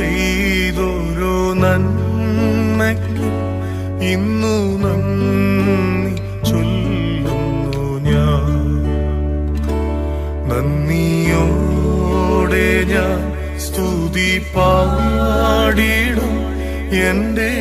ചെയ്തൊരു നന്മയ്ക്ക് ഇന്നു നന്ദി ചൊല്ലുന്നു ഞാൻ. നന്ദിയോടെ ഞാൻ സ്തുതി പാടിടും എൻ്റെ